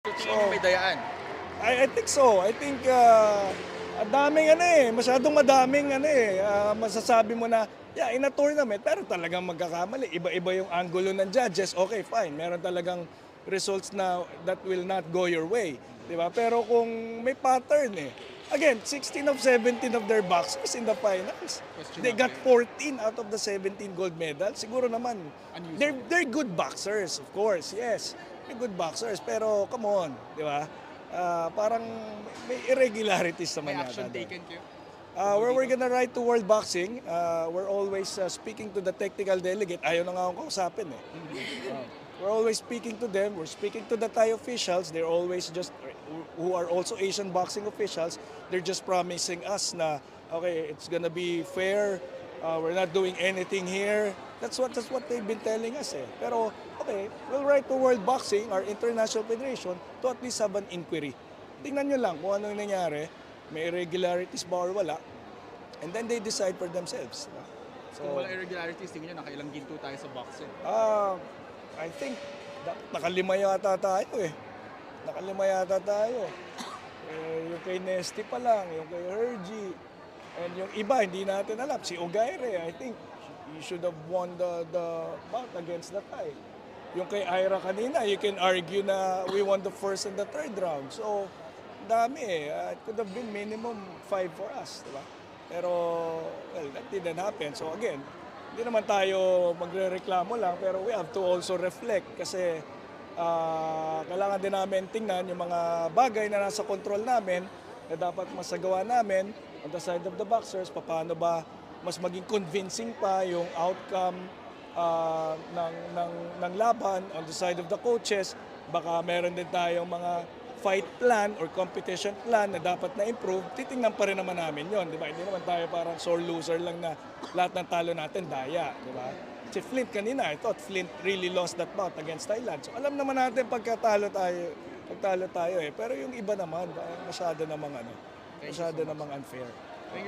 So, tingin niyo may dayaan? I think so. I think ang daming masyadong madaming masasabi mo na, yeah, in a tournament, pero talagang magkakamali. Iba-iba yung angulo ng judges. Okay, fine. Meron talagang results na that will not go your way. Di ba? Pero kung may pattern Again, 16 of 17 of their boxers in the finals. They got 14 out of the 17 gold medals. Siguro naman, they're good boxers, of course, yes. They're good boxers, pero come on, di ba? Parang may irregularities May naman action yata doon. taken kayo? Where we're gonna write to World Boxing, we're always speaking to the technical delegate. Ayaw na nga akong kausapin We're always speaking to them. We're speaking to the Thai officials. They're always just, who are also Asian boxing officials, they're just promising us na, okay, it's gonna be fair. We're not doing anything here. That's what they've been telling us Pero, okay, we'll write to World Boxing, our international federation, to at least have an inquiry. Tingnan nyo lang kung ano yung nangyari. May irregularities ba or wala. And then they decide for themselves. Kung wala irregularities, tingin niyo nakailang ginto tayo sa boxing? I think nakalima yata tayo Nakalima yata tayo. Yung kay Nesty pa lang, yung kay Hergy, and yung iba hindi natin alam. Si Ogaire, I think he should have won the bout against the Thai. Yung kay Ira kanina, you can argue na we won the first and the third round. So, dami It could have been minimum 5 for us, di ba? Pero, well, that didn't happen. So again, hindi naman tayo magrereklamo lang, pero we have to also reflect kasi kailangan din namin tingnan yung mga bagay na nasa control namin na dapat masagawa namin on the side of the boxers. Paano ba mas maging convincing pa yung outcome ng laban on the side of the coaches. Baka meron din tayong mga fight plan or competition plan na dapat na improve, titingnan pa rin naman namin yon, di ba? Hindi naman tayo parang sore loser lang na lahat ng talo natin daya, di ba? Si Flint kanina, I thought Flint really lost that bout against Thailand. So alam naman natin pagtalo tayo pero yung iba naman, masyado namang unfair. Thank you so much. Unfair. Thank you.